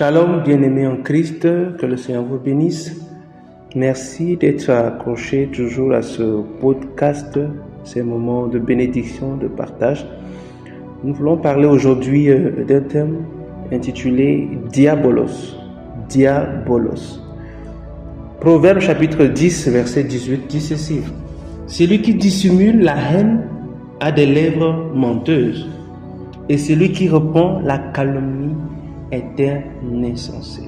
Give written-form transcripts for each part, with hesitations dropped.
Shalom, bien-aimés en Christ, que le Seigneur vous bénisse. Merci d'être accroché toujours à ce podcast, ces moments de bénédiction, de partage. Nous voulons parler aujourd'hui d'un thème intitulé Diabolos. Diabolos. Proverbe chapitre 10, verset 18 dit ceci. Celui qui dissimule la haine a des lèvres menteuses, et celui qui répand la calomnie est un insensé.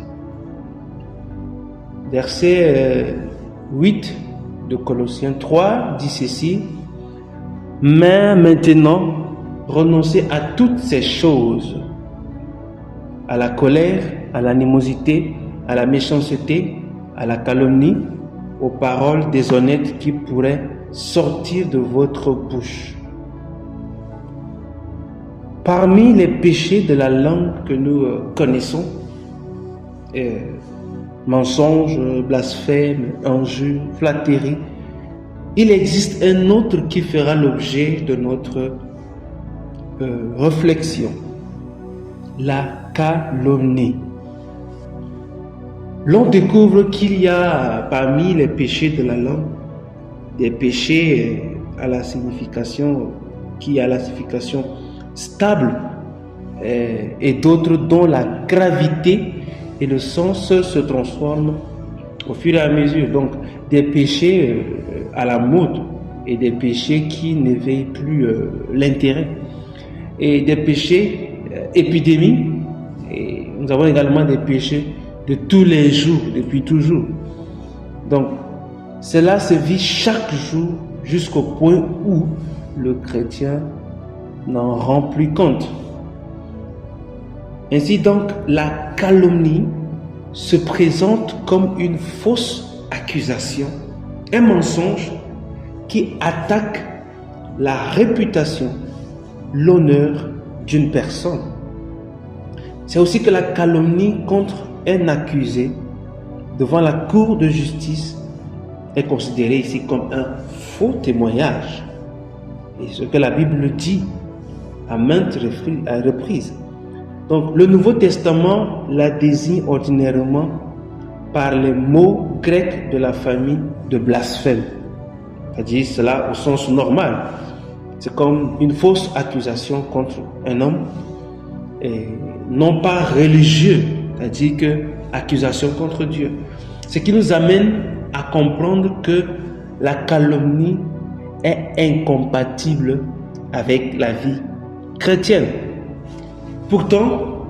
Verset 8 de Colossiens 3 dit ceci. Mais maintenant, renoncez à toutes ces choses, à la colère, à l'animosité, à la méchanceté, à la calomnie, aux paroles déshonnêtes qui pourraient sortir de votre bouche. Parmi les péchés de la langue que nous connaissons, mensonges, blasphème, injures, flatteries, il existe un autre qui fera l'objet de notre réflexion, la calomnie. L'on découvre qu'il y a parmi les péchés de la langue des péchés à la signification stable et d'autres dont la gravité et le sens se transforment au fur et à mesure. Donc des péchés à la mode et des péchés qui n'éveillent plus l'intérêt et des péchés épidémies. Et nous avons également des péchés de tous les jours, depuis toujours. Donc cela se vit chaque jour jusqu'au point où le chrétien n'en rend plus compte. Ainsi donc, la calomnie se présente comme une fausse accusation, un mensonge qui attaque la réputation, l'honneur d'une personne. C'est aussi que la calomnie contre un accusé devant la cour de justice est considérée ici comme un faux témoignage. Et ce que la Bible dit à maintes reprises. Donc le Nouveau Testament la désigne ordinairement par les mots grecs de la famille de blasphème. C'est-à-dire cela au sens normal. C'est comme une fausse accusation contre un homme, et non pas religieux, c'est-à-dire que accusation contre Dieu. Ce qui nous amène à comprendre que la calomnie est incompatible avec la vie chrétienne. Pourtant,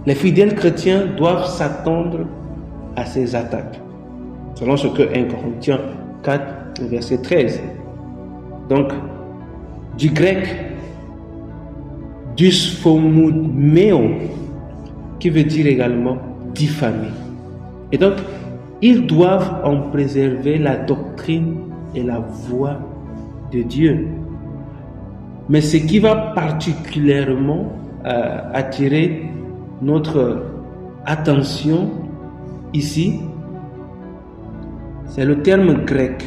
les fidèles chrétiens doivent s'attendre à ces attaques, selon ce que 1 Corinthiens 4, verset 13. Donc, du grec dysphomumeo, qui veut dire également diffamer. Et donc, ils doivent en préserver la doctrine et la voix de Dieu. Mais ce qui va particulièrement attirer notre attention ici, c'est le terme grec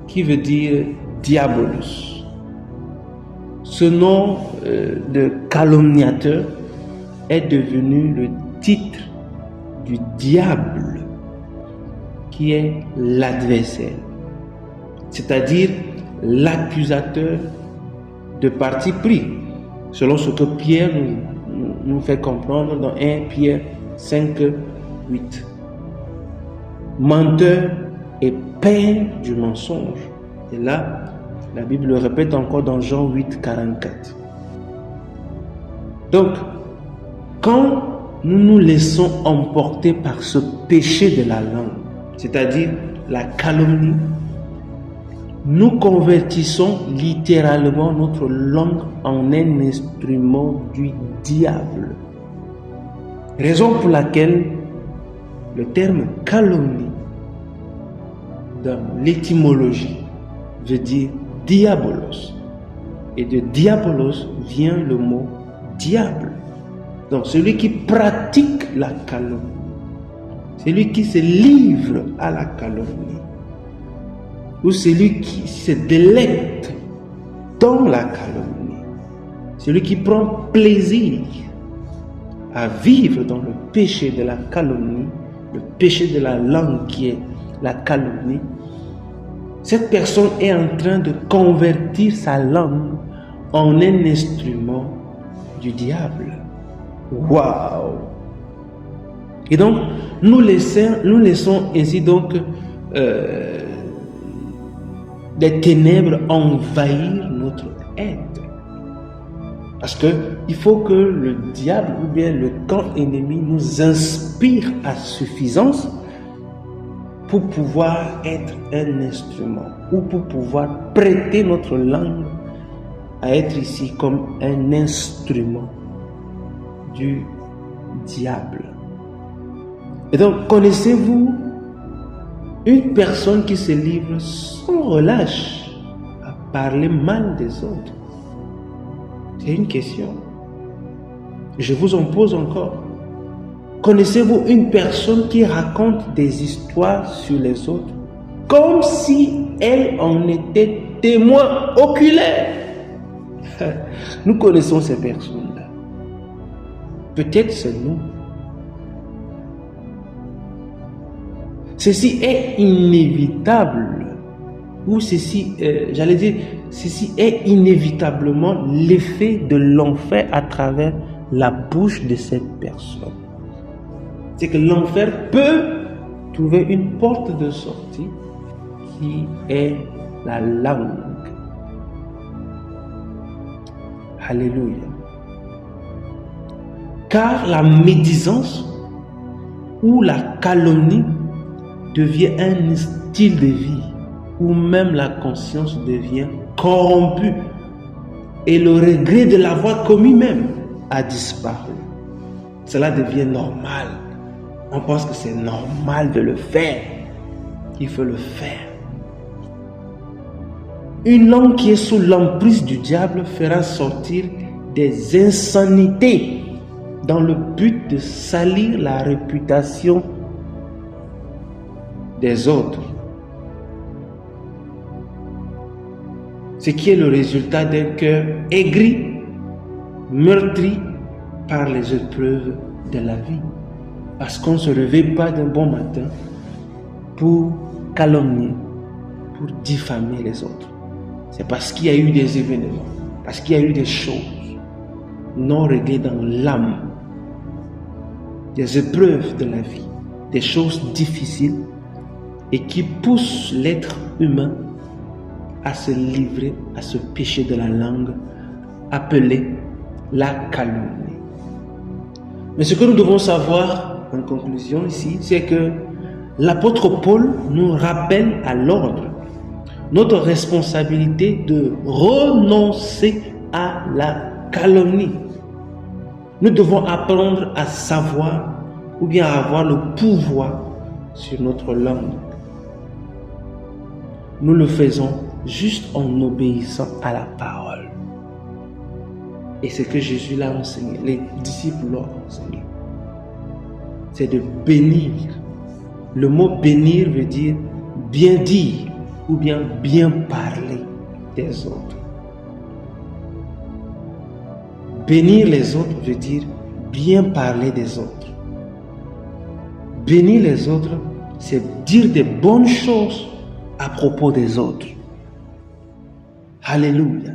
qui veut dire diabolos. Ce nom de calomniateur est devenu le titre du diable, qui est l'adversaire, c'est-à-dire l'accusateur de parti pris, selon ce que Pierre nous fait comprendre dans 1 Pierre 5, 8. Menteur et père du mensonge. Et là, la Bible le répète encore dans Jean 8, 44. Donc, quand nous nous laissons emporter par ce péché de la langue, c'est-à-dire la calomnie, nous convertissons littéralement notre langue en un instrument du diable. Raison pour laquelle le terme calomnie, dans l'étymologie, veut dire diabolos. Et de diabolos vient le mot diable. Donc celui qui pratique la calomnie, celui qui se livre à la calomnie, ou celui qui se délecte dans la calomnie, celui qui prend plaisir à vivre dans le péché de la calomnie, le péché de la langue qui est la calomnie, cette personne est en train de convertir sa langue en un instrument du diable. Waouh! Et donc, nous laissons ainsi donc des ténèbres envahir notre être. Parce qu'il faut que le diable ou bien le camp ennemi nous inspire à suffisance pour pouvoir être un instrument ou pour pouvoir prêter notre langue à être ici comme un instrument du diable. Et donc, connaissez-vous une personne qui se livre sans relâche à parler mal des autres? C'est une question. Je vous en pose encore. Connaissez-vous une personne qui raconte des histoires sur les autres comme si elle en était témoin oculaire? Nous connaissons ces personnes-là. Peut-être c'est nous. Ceci est inévitable, ou ceci est inévitablement l'effet de l'enfer à travers la bouche de cette personne. C'est que l'enfer peut trouver une porte de sortie qui est la langue. Alléluia. Car la médisance ou la calomnie devient un style de vie où même la conscience devient corrompue et le regret de l'avoir commis même a disparu. Cela devient normal. On pense que c'est normal de le faire. Il faut le faire. Une langue qui est sous l'emprise du diable fera sortir des insanités dans le but de salir la réputation des autres. Ce qui est le résultat d'un cœur aigri, meurtri par les épreuves de la vie. Parce qu'on ne se réveille pas d'un bon matin pour calomnier, pour diffamer les autres. C'est parce qu'il y a eu des événements, parce qu'il y a eu des choses non réglées dans l'âme, des épreuves de la vie, des choses difficiles et qui poussent l'être humain à se livrer à ce péché de la langue appelé la calomnie. Mais ce que nous devons savoir en conclusion ici, c'est que l'apôtre Paul nous rappelle à l'ordre notre responsabilité de renoncer à la calomnie. Nous devons apprendre à savoir ou bien à avoir le pouvoir sur notre langue. Nous le faisons juste en obéissant à la parole. Et c'est ce que Jésus l'a enseigné, les disciples l'ont enseigné. C'est de bénir. Le mot bénir veut dire bien dire ou bien parler des autres. Bénir les autres veut dire bien parler des autres. Bénir les autres, c'est dire des bonnes choses à propos des autres. Alléluia.